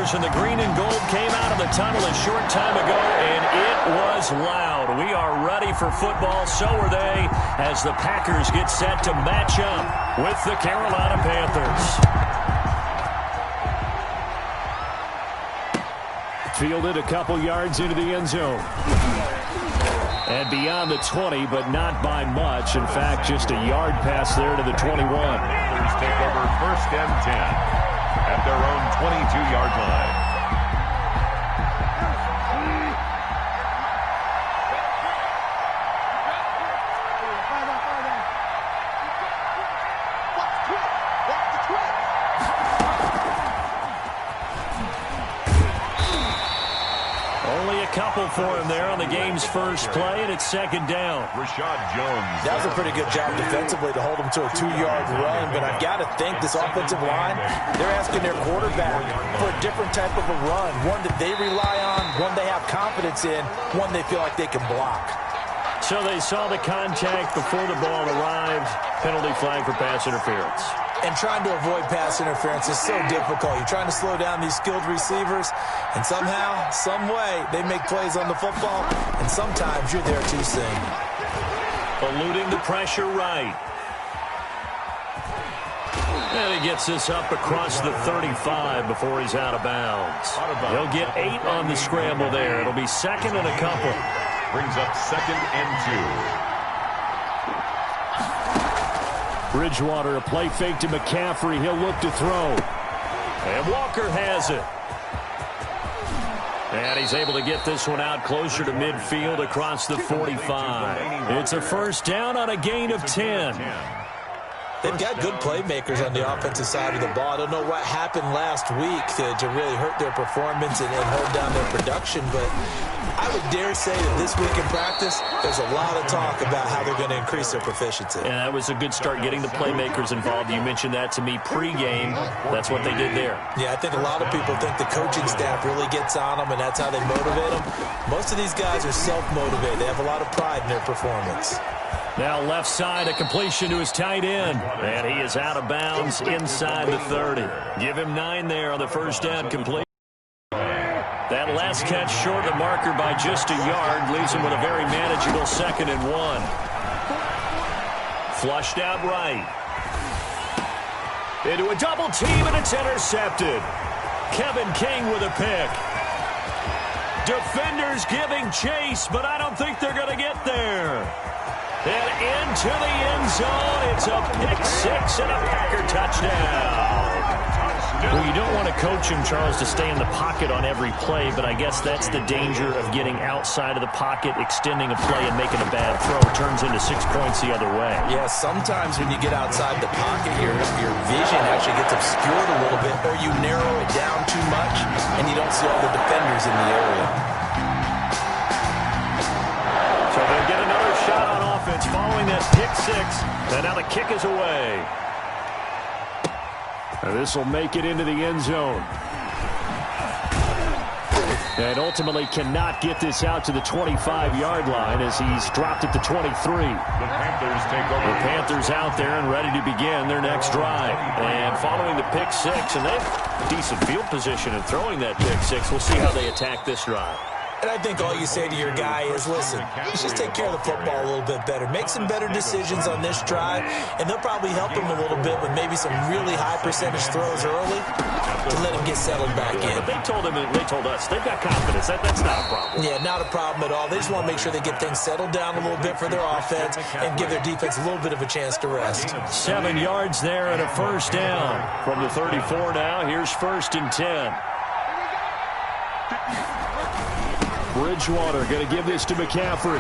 Panthers, and the green and gold came out of the tunnel a short time ago, and it was loud. We are ready for football. So are they, as the Packers get set to match up with the Carolina Panthers. Fielded a couple yards into the end zone. And beyond the 20, but not by much. In fact, just a yard pass there to the 21. Panthers take over 1st and 10 at their own 22-yard line. Couple for him there on the game's first play, and it's 2nd down. Rashad Jones. That was a pretty good job defensively to hold him to a 2-yard run, but I've got to think this offensive line, they're asking their quarterback for a different type of a run, one that they rely on, one they have confidence in, one they feel like they can block. So they saw the contact before the ball arrived. Penalty flag for pass interference. And trying to avoid pass interference is so difficult. You're trying to slow down these skilled receivers, and somehow, some way, they make plays on the football, and sometimes you're there too soon. Eluding the pressure right. And he gets this up across the 35 before he's out of bounds. He'll get 8 on the scramble there. It'll be 2nd and a couple. Brings up 2nd and 2. Bridgewater, a play fake to McCaffrey. He'll look to throw. And Walker has it. And he's able to get this one out closer to midfield across the 45. It's a 1st down on a gain of 10. They've got good playmakers on the offensive side of the ball. I don't know what happened last week to really hurt their performance and hold down their production, but I would dare say that this week in practice, there's a lot of talk about how they're going to increase their proficiency. And that was a good start, getting the playmakers involved. You mentioned that to me pregame. That's what they did there. Yeah, I think a lot of people think the coaching staff really gets on them, and that's how they motivate them. Most of these guys are self-motivated. They have a lot of pride in their performance. Now left side, a completion to his tight end. And he is out of bounds inside the 30. Give him 9 there on the 1st down complete. That last catch short of the marker by just a yard leaves him with a very manageable 2nd and 1. Flushed out right. Into a double team, and it's intercepted. Kevin King with a pick. Defenders giving chase, but I don't think they're going to get there. And into the end zone, it's a pick-6 and a Packer touchdown. Well, you don't want to coach him, Charles, to stay in the pocket on every play, but I guess that's the danger of getting outside of the pocket, extending a play, and making a bad throw. It turns into 6 points the other way. Yeah, sometimes when you get outside the pocket, your vision actually gets obscured a little bit, or you narrow it down too much, and you don't see all the defenders in the area. So they'll get another shot on offense following that pick-6, and now the kick is away. This will make it into the end zone. And ultimately cannot get this out to the 25-yard line as he's dropped at the 23. The Panthers take over. The Panthers out there and ready to begin their next drive. And following the pick-6, and they have decent field position in throwing that pick-6. We'll see how they attack this drive. And I think all you say to your guy is, listen, let's just take care of the football a little bit better. Make some better decisions on this drive, and they'll probably help him a little bit with maybe some really high percentage throws early to let him get settled back in. But they told us, they've got confidence. That's not a problem. Yeah, not a problem at all. They just want to make sure they get things settled down a little bit for their offense and give their defense a little bit of a chance to rest. 7 yards there and a 1st down. From the 34 now, here's 1st and 10. Bridgewater going to give this to McCaffrey.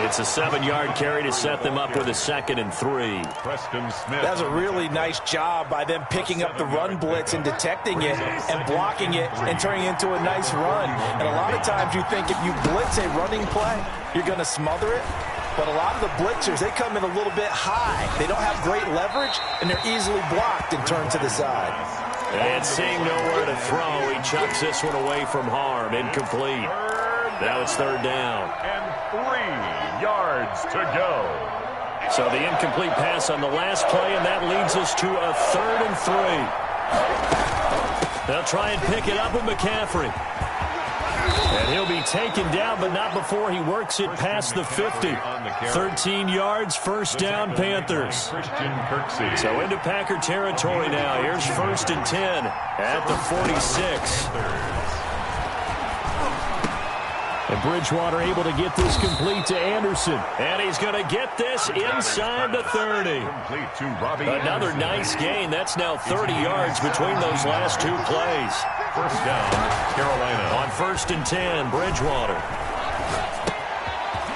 It's a 7-yard carry to set them up with a 2nd and 3. Preston Smith. That was a really nice job by them picking up the run blitz and detecting it and blocking it and turning it into a nice run. And a lot of times you think if you blitz a running play, you're going to smother it. But a lot of the blitzers, they come in a little bit high. They don't have great leverage, and they're easily blocked and turned to the side. And seeing nowhere to throw, he chucks this one away from harm. Incomplete. Now it's 3rd down. And 3 yards to go. So the incomplete pass on the last play, and that leads us to a 3rd and 3. They'll try and pick it up with McCaffrey. And he'll be taken down, but not before he works it past the 50. 13 yards, first down, Panthers. So into Packer territory now. Here's 1st and 10 at the 46. And Bridgewater able to get this complete to Anderson. And he's going to get this inside the 30. Another nice gain. That's now 30 yards between those last two plays. First down, Carolina. On 1st and 10, Bridgewater.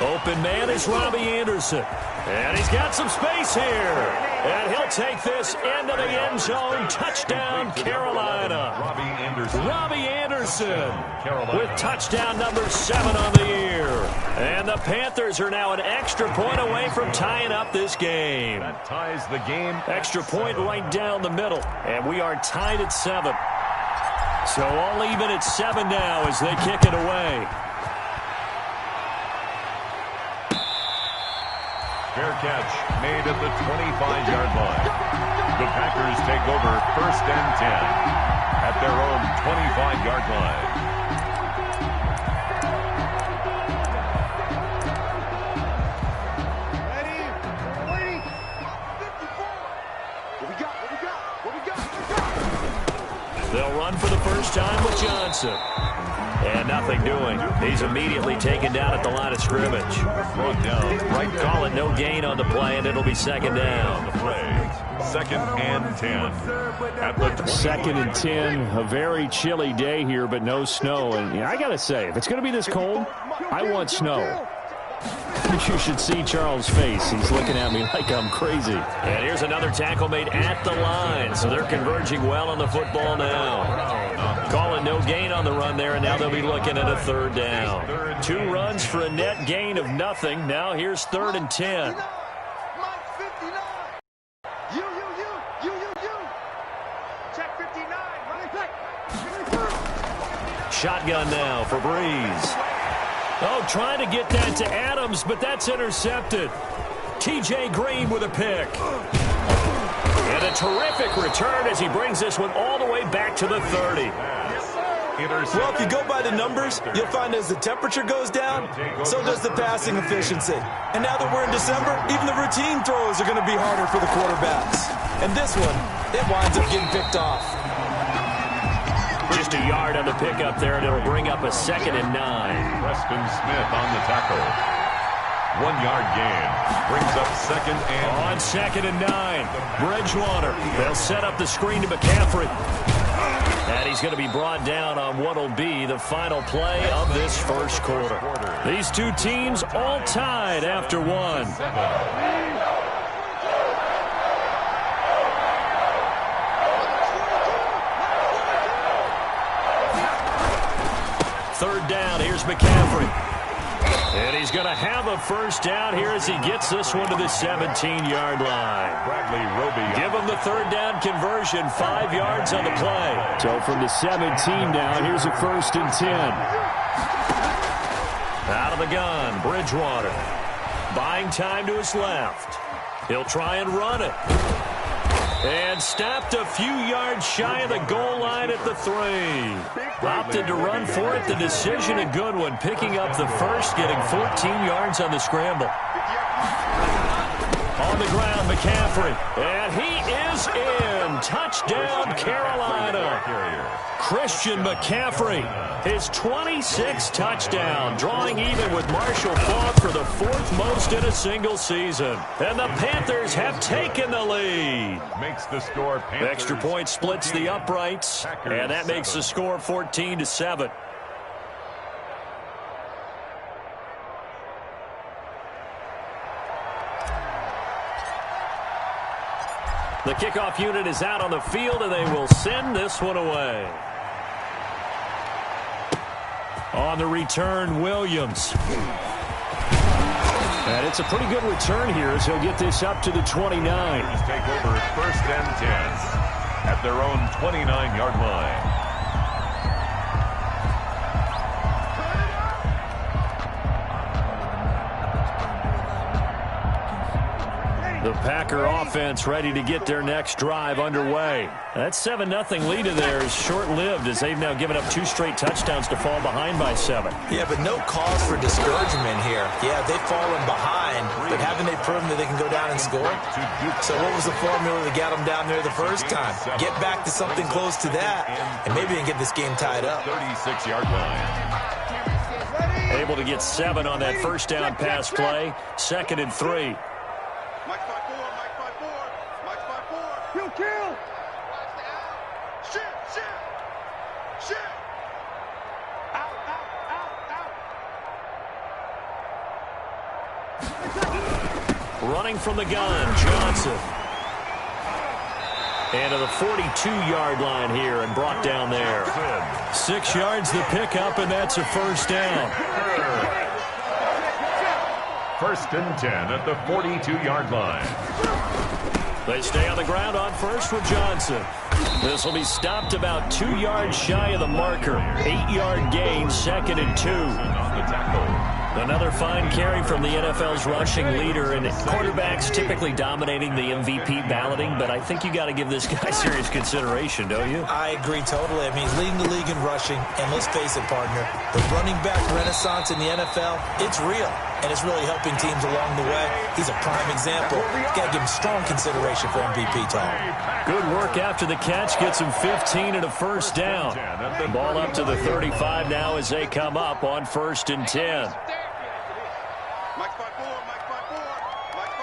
Open man is Robbie Anderson. And he's got some space here. And he'll take this into the end zone. Touchdown, Carolina. Robbie Anderson with touchdown number 7 on the year. And the Panthers are now an extra point away from tying up this game. That ties the game. Extra point right down the middle. And we are tied at 7. So all even at 7 now as they kick it away. Fair catch made at the 25-yard line. The Packers take over 1st and 10 at their own 25-yard line. Ready? Waiting. 54. What we got? They'll run for the first time with Johnson. And nothing doing. He's immediately taken down at the line of scrimmage. Brought down. Right, call it no gain on the play, and it'll be second down. The play. 2nd and 10 at the 20. 2nd and 10. A very chilly day here, but no snow. And I got to say, if it's going to be this cold, I want snow. You should see Charles' face. He's looking at me like I'm crazy. And here's another tackle made at the line. So they're converging well on the football now. Calling no gain on the run there, and now they'll be looking at a 3rd down. 2 runs for a net gain of nothing. Now here's 3rd and 10. Shotgun now for Breeze. Oh, trying to get that to Adams, but that's intercepted. T.J. Green with a pick. And a terrific return as he brings this one all the way back to the 30. Well, if you go by the numbers, you'll find as the temperature goes down, so does the passing efficiency. And now that we're in December, even the routine throws are going to be harder for the quarterbacks. And this one, it winds up getting picked off. Just a yard on the pickup there, and it'll bring up a 2nd and 9. Preston Smith on the tackle. 1-yard gain. Brings up 2nd and... On 2nd and 9. Bridgewater. They'll set up the screen to McCaffrey. And he's going to be brought down on what will be the final play of this first quarter. These two teams all tied after 1. Third down, here's McCaffrey. And he's going to have a first down here as he gets this one to the 17-yard line. Bradley Roby. Give him the 3rd down conversion, 5 yards on the play. So from the 17 down, here's a 1st and 10. Out of the gun, Bridgewater. Buying time to his left. He'll try and run it. And stopped a few yards shy of the goal line at the 3. Opted to run for it. The decision a good one. Picking up the first, getting 14 yards on the scramble. On the ground, McCaffrey. And he is in. Touchdown, Carolina. Christian McCaffrey, his 26th touchdown, drawing even with Marshall Faulk for the 4th most in a single season. And the Panthers have taken the lead. Makes the score Panthers. Extra point splits the uprights, and that makes the score 14-7. The kickoff unit is out on the field, and they will send this one away. On the return, Williams. And it's a pretty good return here as he'll get this up to the 29. Take over 1st and 10 at their own 29-yard line. The Packer offense ready to get their next drive underway. That 7-0 lead of theirs is short-lived as they've now given up 2 straight touchdowns to fall behind by 7. Yeah, but no cause for discouragement here. Yeah, they've fallen behind, but haven't they proven that they can go down and score? So what was the formula that got them down there the first time? Get back to something close to that, and maybe they can get this game tied up. 36-yard line. Able to get 7 on that first down pass play. 2nd and 3. Mike 5-4, Mike 5-4, Mike 5-4. Kill, kill. Shit. Out. Running from the gun, Johnson. And to the 42-yard line here and brought down there. 6 yards the pickup, and that's a first down. 1st and 10 at the 42-yard line. They stay on the ground on first with Johnson. This will be stopped about 2 yards shy of the marker. 8-yard gain, 2nd and 2. On the tackle. Another fine carry from the NFL's rushing leader, and quarterbacks typically dominating the MVP balloting, but I think you got to give this guy serious consideration, don't you? I agree totally. I mean, he's leading the league in rushing, and let's face it, partner, the running back renaissance in the NFL, it's real, and it's really helping teams along the way. He's a prime example. Got to give him strong consideration for MVP talk. Good work after the catch, gets him 15 and a first down. Ball up to the 35 now as they come up on 1st and 10. Mike 5-4, Mike 5-4, Mike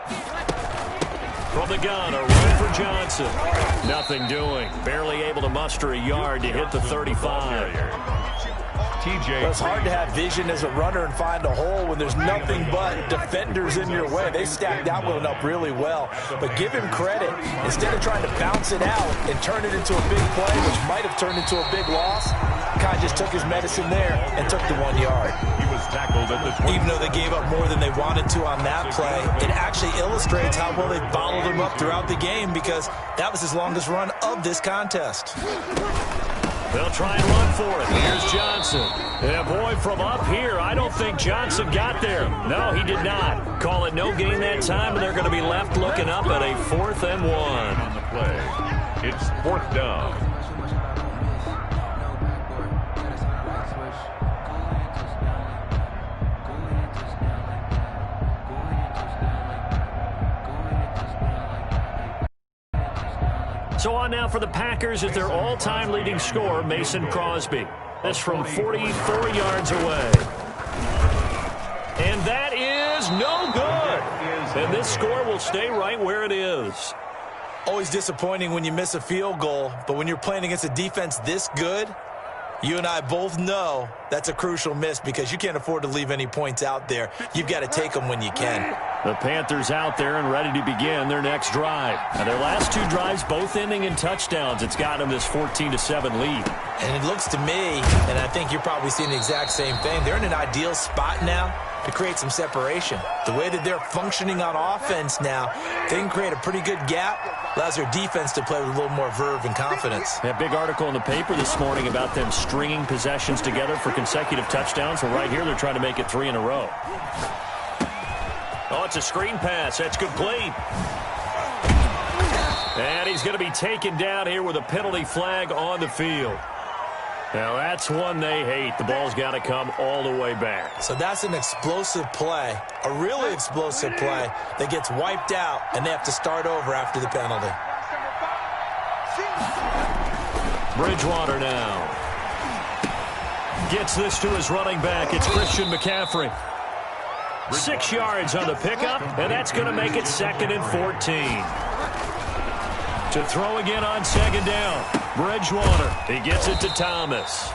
5-4. From the gun, a run for Johnson. Nothing doing. Barely able to muster a yard to hit the 35. TJ. It's hard to have vision as a runner and find a hole when there's nothing but defenders in your way. They stacked that one up really well. But give him credit. Instead of trying to bounce it out and turn it into a big play, which might have turned into a big loss, Kai just took his medicine there and took the 1 yard. He was tackled at the 20. Even though they gave up more than they wanted to on that play, it actually illustrates how well they followed him up throughout the game, because that was his longest run of this contest. They'll try and run for it. Here's Johnson. And boy, from up here, I don't think Johnson got there. No, he did not. Call it no gain that time, and they're going to be left looking up at a 4th and 1. On the play. It's 4th down. So on now for the Packers at their all-time leading scorer, Mason Crosby. This from 44 yards away. And that is no good. And this score will stay right where it is. Always disappointing when you miss a field goal, but when you're playing against a defense this good, you and I both know that's a crucial miss, because you can't afford to leave any points out there. You've got to take them when you can. The Panthers out there and ready to begin their next drive. Now, their last 2 drives both ending in touchdowns. It's got them this 14-7 lead. And it looks to me, and I think you're probably seeing the exact same thing, they're in an ideal spot now to create some separation. The way that they're functioning on offense now, they can create a pretty good gap. Allows their defense to play with a little more verve and confidence. That big article in the paper this morning about them stringing possessions together for consecutive touchdowns. Well, right here, they're trying to make it 3 in a row. Oh, it's a screen pass. That's complete. And he's going to be taken down here with a penalty flag on the field. Now, that's one they hate. The ball's got to come all the way back. So that's an explosive play, a really explosive play that gets wiped out, and they have to start over after the penalty. Bridgewater now. Gets this to his running back. It's Christian McCaffrey. 6 yards on the pickup, and that's going to make it 2nd and 14. To throw again on 2nd down. Bridgewater. He gets it to Thomas.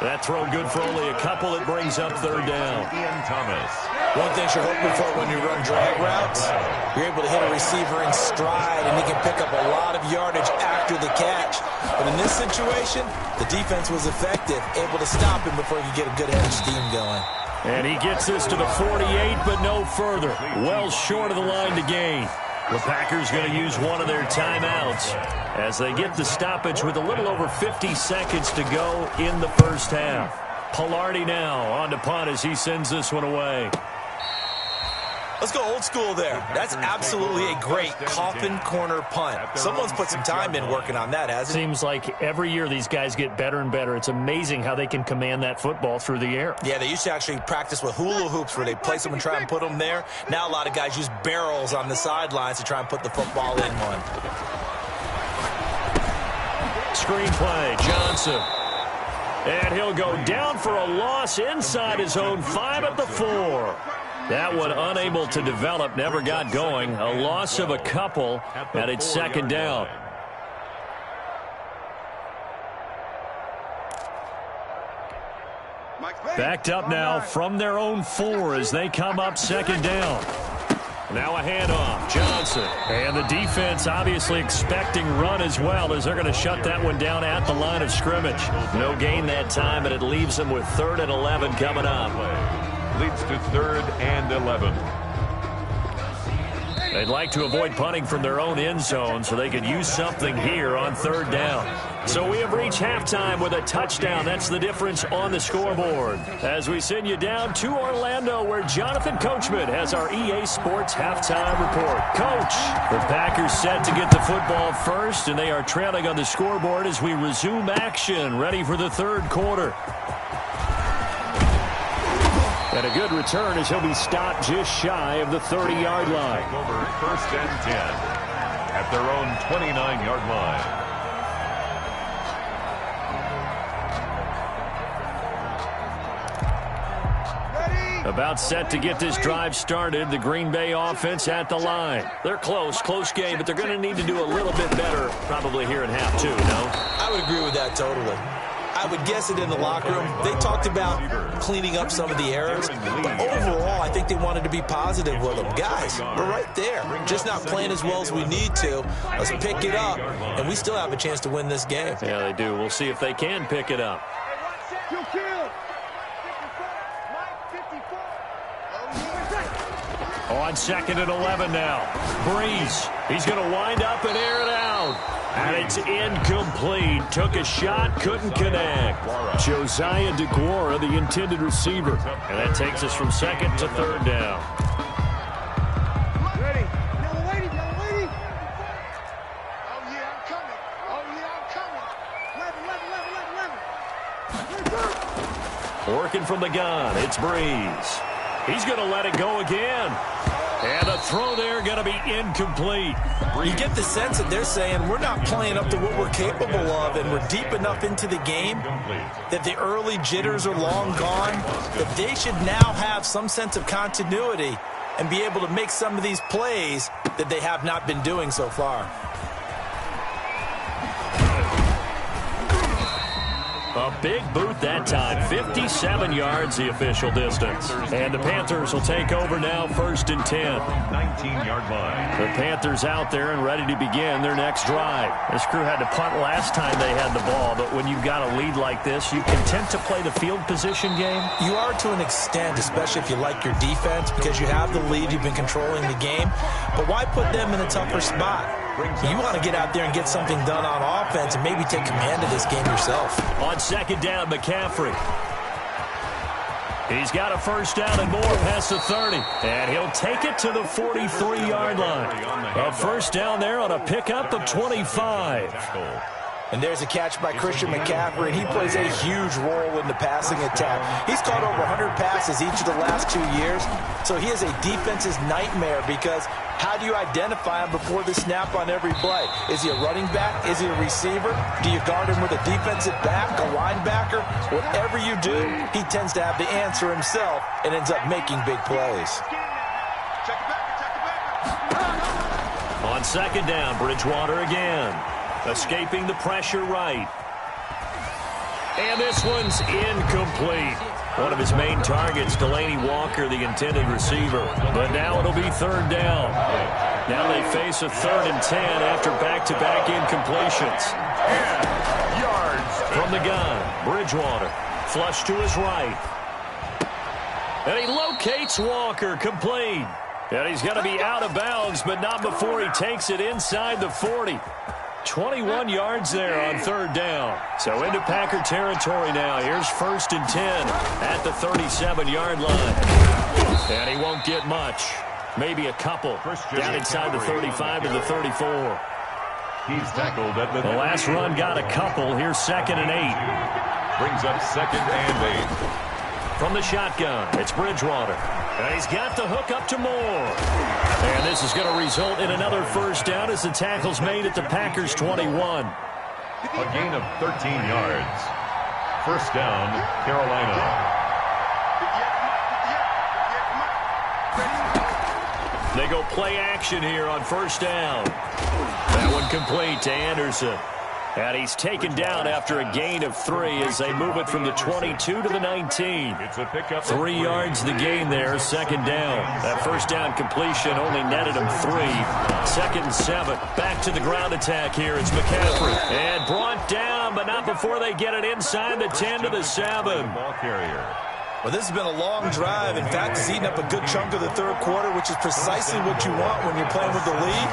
That throw good for only a couple. It brings up 3rd down. Ian Thomas. One thing you're hoping for when you run drag routes, you're able to hit a receiver in stride, and he can pick up a lot of yardage after the catch. But in this situation, the defense was effective, able to stop him before he could get a good head of steam going. And he gets this to the 48, but no further. Well short of the line to gain. The Packers going to use one of their timeouts as they get the stoppage with a little over 50 seconds to go in the first half. Pilardi now on to punt as he sends this one away. Let's go old school there. That's absolutely a great coffin corner punt. Someone's put some time in working on that, hasn't it? Seems like every year these guys get better and better. It's amazing how they can command that football through the air. Yeah, they used to actually practice with hula hoops where they place them and try and put them there. Now a lot of guys use barrels on the sidelines to try and put the football in one. Screen play, Johnson. And he'll go down for a loss inside his own 5 at the 4. That one unable to develop, never got going. A loss of a couple, and it's second down. Backed up now from their own 4 as they come up second down. Now a handoff, Johnson. And the defense obviously expecting run as well as they're going to shut that one down at the line of scrimmage. No gain that time, and it leaves them with 3rd and 11 coming up. Leads to 3rd and 11. They'd like to avoid punting from their own end zone so they could use something here on 3rd down. So we have reached halftime with a touchdown. That's the difference on the scoreboard. As we send you down to Orlando, where Jonathan Coachman has our EA Sports halftime report. Coach, the Packers set to get the football first, and they are trailing on the scoreboard as we resume action, ready for the 3rd quarter. And a good return as he'll be stopped just shy of the 30-yard line. Over 1st and 10 at their own 29-yard line. About set to get this drive started. The Green Bay offense at the line. They're close game, but they're going to need to do a little bit better probably here in half 2, no? I would agree with that totally. I would guess it in the locker room. They talked about cleaning up some of the errors, but overall, I think they wanted to be positive with them. Guys, we're right there. Just not playing as well as we need to. Let's pick it up, and we still have a chance to win this game. Yeah, they do. We'll see if they can pick it up. On 2nd and 11 now. Breeze. He's going to wind up and air it out. And it's incomplete. Took a shot, couldn't connect. Josiah DeGuara, the intended receiver. And that takes us from 2nd to 3rd down. Ready. Yellow lady, yellow lady. Oh, yeah, I'm coming. Oh, yeah, I'm coming. 11. Working from the gun, it's Breeze. He's going to let it go again. And the throw there going to be incomplete. You get the sense that they're saying we're not playing up to what we're capable of, and we're deep enough into the game that the early jitters are long gone, that they should now have some sense of continuity and be able to make some of these plays that they have not been doing so far. A big boot that time. 57 yards the official distance. And the Panthers will take over now, 1st and 10. 19-yard line. The Panthers out there and ready to begin their next drive. This crew had to punt last time they had the ball, but when you've got a lead like this, you content to play the field position game? You are to an extent, especially if you like your defense, because you have the lead, you've been controlling the game. But why put them in a tougher spot? You want to get out there and get something done on offense and maybe take command of this game yourself. On 2nd down, McCaffrey. He's got a 1st down and more past the 30. And he'll take it to the 43-yard line. A 1st down there on a pickup of 25. And there's a catch by Christian McCaffrey, and he plays a huge role in the passing attack. He's caught over 100 passes each of the last 2 years, so he is a defense's nightmare because how do you identify him before the snap on every play? Is he a running back? Is he a receiver? Do you guard him with a defensive back, a linebacker? Whatever you do, he tends to have the answer himself and ends up making big plays. On 2nd down, Bridgewater again. Escaping the pressure right. And this one's incomplete. One of his main targets, Delaney Walker, the intended receiver. But now it'll be 3rd down. Now they face a 3rd and 10 after back-to-back incompletions. 10 yards. From the gun, Bridgewater. Flush to his right. And he locates Walker, complete. And he's going to be out of bounds, but not before he takes it inside the 40. 21 yards there on 3rd down. So into Packer territory now. Here's 1st and 10 at the 37-yard line. And he won't get much. Maybe a couple. Down inside the 35 to the 34. He's tackled at the last run got a couple. Here's 2nd and 8. Brings up 2nd and 8. From the shotgun, it's Bridgewater. And he's got the hook up to Moore. And this is going to result in another first down as the tackle's made at the Packers' 21. A gain of 13 yards. First down, Carolina. They go play action here on first down. That one complete to Anderson. And he's taken down after a gain of 3 as they move it from the 22 to the 19. It's a pickup. 3 yards the gain there, 2nd down. That first down completion only netted him 3. 2nd and 7. Back to the ground attack here. It's McCaffrey. And brought down, but not before they get it inside the 10 to the 7. Ball carrier. Well, this has been a long drive. In fact, it's eaten up a good chunk of the third quarter, which is precisely what you want when you're playing with the lead.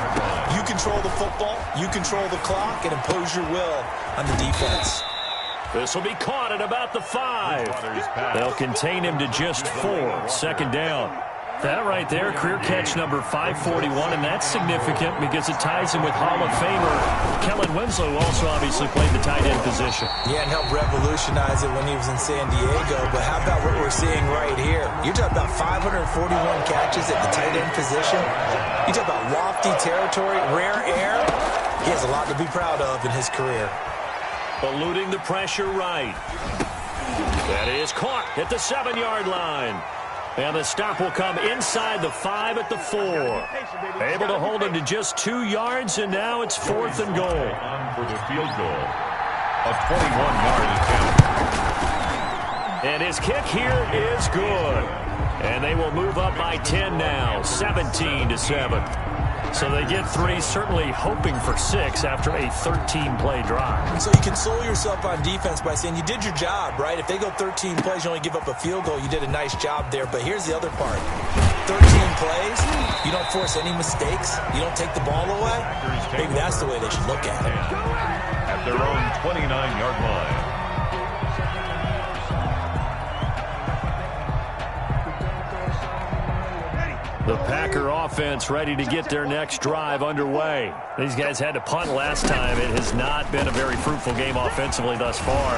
You control the football, you control the clock, and impose your will on the defense. This will be caught at about the 5. They'll contain him to just 4. 2nd down. That right there, career catch number 541, and that's significant because it ties him with Hall of Famer Kellen Winslow, who also obviously played the tight end position. Yeah, and helped revolutionize it when he was in San Diego. But how about what we're seeing right here? You're talking about 541 catches at the tight end position. You talk about lofty territory, rare air. He has a lot to be proud of in his career. Eluding the pressure right. That is caught at the 7-yard line. And the stop will come inside the 5 at the 4. Able to hold him to just 2 yards, and now it's 4th and goal. For the field goal. A 21-yard attempt. And his kick here is good. And they will move up by 10 now, 17 to 7. So they get 3, certainly hoping for 6 after a 13-play drive. So you console yourself on defense by saying you did your job, right? If they go 13 plays, you only give up a field goal. You did a nice job there. But here's the other part. 13 plays, you don't force any mistakes. You don't take the ball away. Maybe that's the way they should look at it. At their own 29-yard line. The Packer offense ready to get their next drive underway. These guys had to punt last time. It has not been a very fruitful game offensively thus far.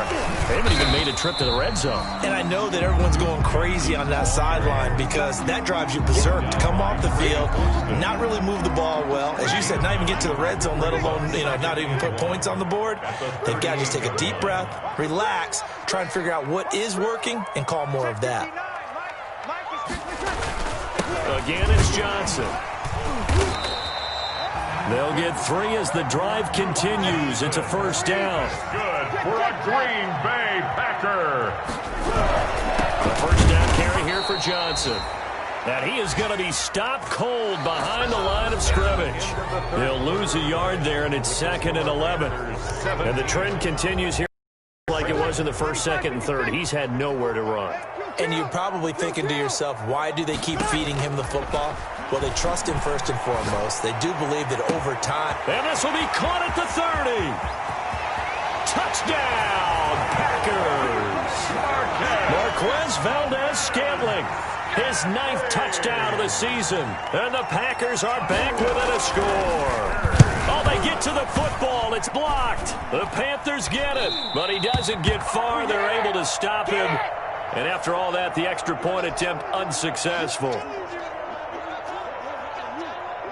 They haven't even made a trip to the red zone. And I know that everyone's going crazy on that sideline because that drives you berserk to come off the field, not really move the ball well. As you said, not even get to the red zone, let alone, not even put points on the board. They've got to just take a deep breath, relax, try and figure out what is working, and call more of that. Again, it's Johnson. They'll get 3 as the drive continues. It's a first down. Good for a Green Bay Packer. The first down carry here for Johnson. And he is going to be stopped cold behind the line of scrimmage. He'll lose a yard there, and it's 2nd and 11. And the trend continues here like it was in the 1st, 2nd, and 3rd. He's had nowhere to run. And you're probably thinking to yourself, why do they keep feeding him the football? Well, they trust him first and foremost. They do believe that over time. And this will be caught at the 30. Touchdown, Packers. Marquez Valdez-Scantling. His 9th touchdown of the season. And the Packers are back within a score. Oh, they get to the football. It's blocked. The Panthers get it. But he doesn't get far. They're able to stop him. And after all that, the extra point attempt unsuccessful.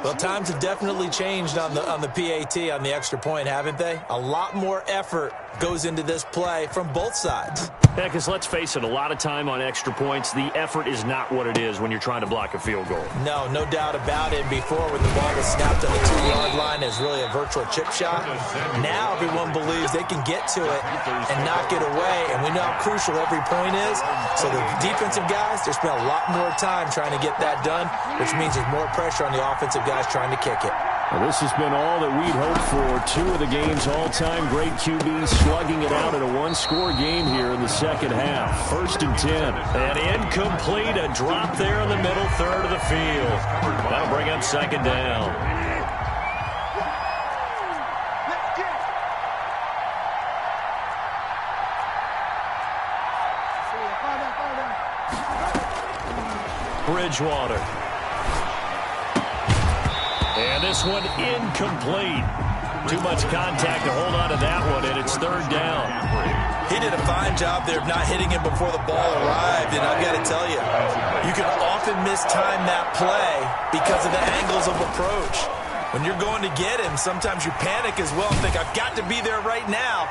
Well, times have definitely changed on the PAT, on the extra point, haven't they? A lot more effort goes into this play from both sides. Yeah, because let's face it, a lot of time on extra points, the effort is not what it is when you're trying to block a field goal. No doubt about it. Before, when the ball was snapped on the 2-yard line, it was really a virtual chip shot. Now everyone believes they can get to it and knock it away, and we know how crucial every point is. So the defensive guys, they spend a lot more time trying to get that done, which means there's more pressure on the offensive guys trying to kick it. Well, this has been all that we'd hoped for. 2 of the game's all-time great QBs slugging it out in a 1-score game here in the second half. 1st and 10. And incomplete, a drop there in the middle third of the field. That'll bring up 2nd down. Bridgewater. And this one incomplete. Too much contact to hold on to that one, and it's third down. He did a fine job there of not hitting him before the ball arrived, and I've got to tell you, you can often mistime that play because of the angles of approach. When you're going to get him, sometimes you panic as well and think, I've got to be there right now.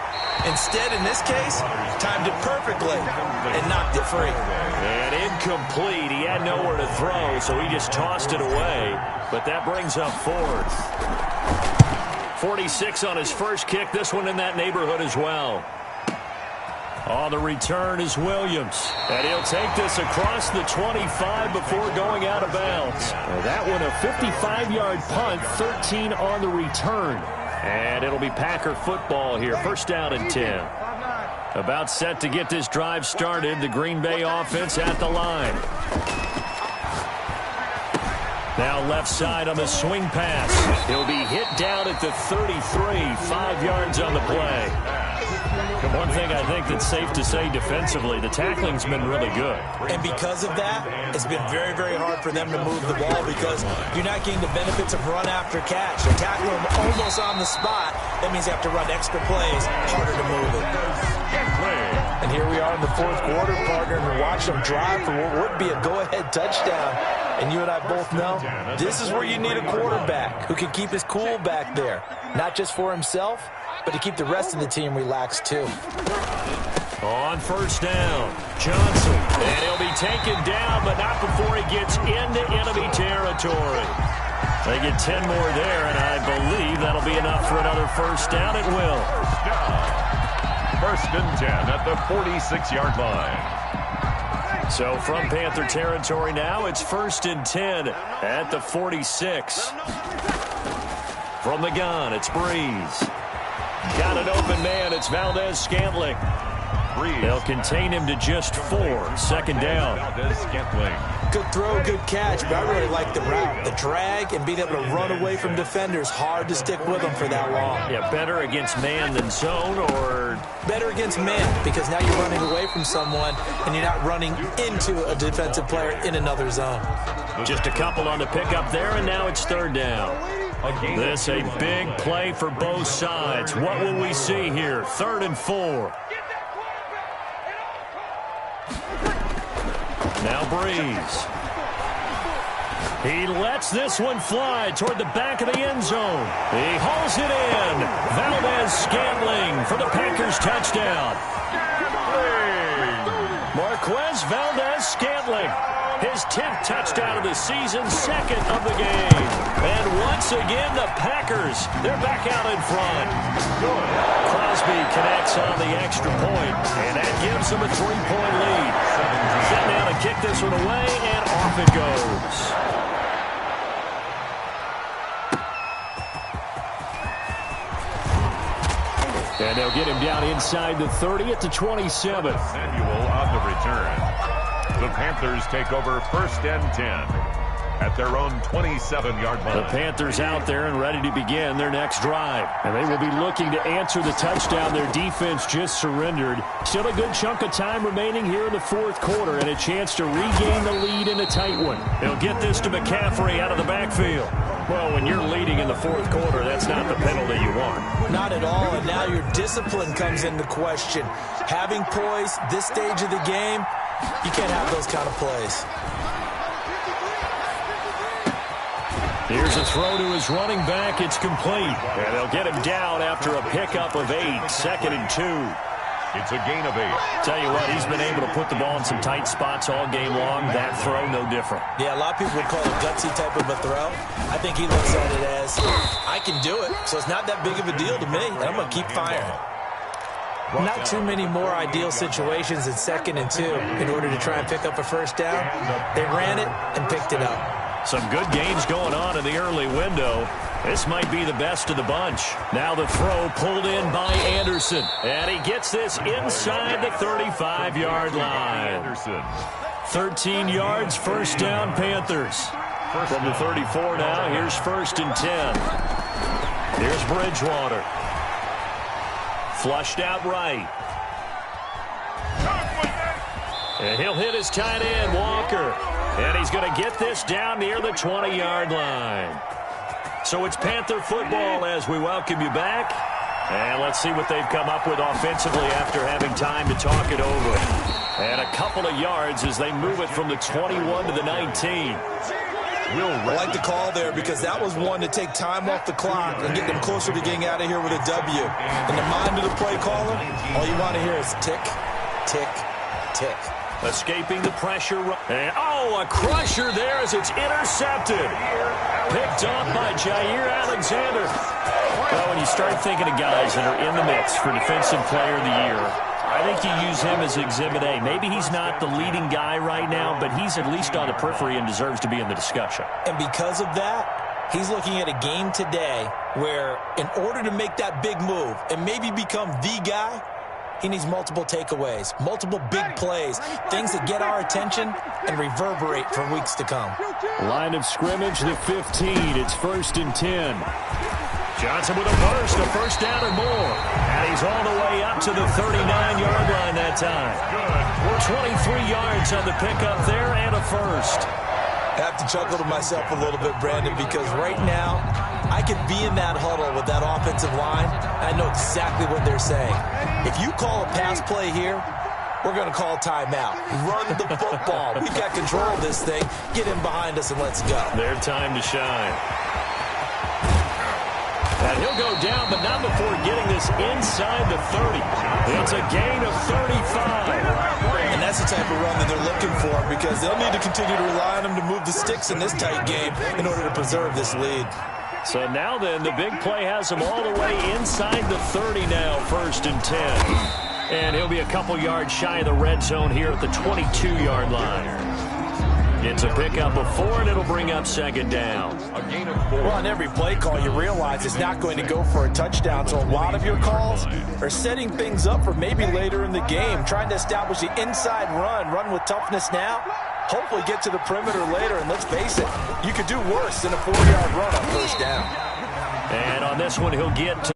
Instead, in this case, timed it perfectly and knocked it free. And incomplete. He had nowhere to throw, so he just tossed it away. But that brings up fourth. 46 on his first kick. This one in that neighborhood as well. On the return is Williams. And he'll take this across the 25 before going out of bounds. That one a 55-yard punt, 13 on the return. And it'll be Packer football here. First down and 10. About set to get this drive started. The Green Bay offense at the line. Now left side on the swing pass. He'll be hit down at the 33, 5 yards on the play. One thing I think that's safe to say defensively, the tackling's been really good. And because of that, it's been very, very hard for them to move the ball because you're not getting the benefits of run after catch. They tackle them almost on the spot. That means they have to run extra plays, harder to move it. And here we are in the fourth quarter, partner, and watch them drive for what would be a go-ahead touchdown. And you and I both know this is where you need a quarterback who can keep his cool back there, not just for himself, but to keep the rest of the team relaxed too. On first down, Johnson. And he'll be taken down, but not before he gets into enemy territory. They get 10 more there, and I believe that'll be enough for another first down. It will. First and 10 at the 46-yard line. So from Panther territory now, it's first and 10 at the 46. From the gun, it's Breeze. Got an open man. It's Valdez-Scantling. They'll contain him to just 4. Second down. Valdez-Scantling. Good throw, good catch, but I really like the route. The drag and being able to run away from defenders. Hard to stick with them for that long. Yeah, better against man than zone, or? Better against man, because now you're running away from someone and you're not running into a defensive player in another zone. Just a couple on the pickup there, and now it's third down. This a big play for both sides. What will we see here? Third and 4. Now Breeze. He lets this one fly toward the back of the end zone. He hauls it in. Valdez-Scantling for the Packers touchdown. Marquez Valdez-Scantling. His 10th touchdown of the season, second of the game. And once again, the Packers, they're back out in front. Crosby connects on the extra point, and that gives them a 3-point lead. Set down to kick this one away, and off it goes. And they'll get him down inside the 30 at the 27. Samuel on the return. The Panthers take over first and 10 at their own 27-yard line. The Panthers out there and ready to begin their next drive. And they will be looking to answer the touchdown their defense just surrendered. Still a good chunk of time remaining here in the fourth quarter and a chance to regain the lead in a tight one. They'll get this to McCaffrey out of the backfield. Well, when you're leading in the fourth quarter, that's not the penalty you want. Not at all, and now your discipline comes into question. Having poise this stage of the game, you can't have those kind of plays. Here's a throw to his running back. It's complete. And they'll get him down after a pickup of 8. Second and 2. It's a gain of 8. Tell you what, he's been able to put the ball in some tight spots all game long. That throw, no different. Yeah, a lot of people would call it a gutsy type of a throw. I think he looks at it as, I can do it, so it's not that big of a deal to me, and I'm going to keep firing. Not too many more ideal situations in second and 2 in order to try and pick up a first down. They ran it and picked it up. Some good games going on in the early window. This might be the best of the bunch. Now the throw pulled in by Anderson. And he gets this inside the 35-yard line. Anderson. 13 yards, first down, Panthers. From the 34 now, here's first and 10. Here's Bridgewater. Flushed out right. And he'll hit his tight end, Walker. And he's going to get this down near the 20-yard line. So it's Panther football as we welcome you back. And let's see what they've come up with offensively after having time to talk it over. And a couple of yards as they move it from the 21 to the 19. I like the call there because that was one to take time off the clock and get them closer to getting out of here with a W. In the mind of the play caller, all you want to hear is tick, tick, tick. Escaping the pressure. And, a crusher there as it's intercepted. Picked off by Jair Alexander. Well, when you start thinking of guys that are in the mix for Defensive Player of the Year, I think you use him as Exhibit A. Maybe he's not the leading guy right now, but he's at least on the periphery and deserves to be in the discussion. And because of that, he's looking at a game today where in order to make that big move and maybe become the guy, he needs multiple takeaways, multiple big plays, things that get our attention and reverberate for weeks to come. Line of scrimmage, the 15. It's 1st and 10. Johnson with a burst, a first down or more. And he's all the way up to the 39-yard line that time. 23 yards on the pickup there and a first. I have to chuckle to myself a little bit, Brandon, because right now I could be in that huddle with that offensive line, and I know exactly what they're saying. If you call a pass play here, we're going to call timeout. Run the football. We've got control of this thing. Get in behind us and let's go. Their time to shine. And he'll go down, but not before getting this inside the 30. It's a gain of 35. And that's the type of run that they're looking for because they'll need to continue to rely on him to move the sticks in this tight game in order to preserve this lead. So now then, the big play has him all the way inside the 30 now, 1st and 10. And he'll be a couple yards shy of the red zone here at the 22-yard line. It's a pickup of 4, and it'll bring up 2nd down. A gain of 4. Well, on every play call, you realize it's not going to go for a touchdown, so a lot of your calls are setting things up for maybe later in the game, trying to establish the inside run with toughness now, hopefully get to the perimeter later, and let's face it, you could do worse than a 4-yard run on 1st down. And on this one, he'll get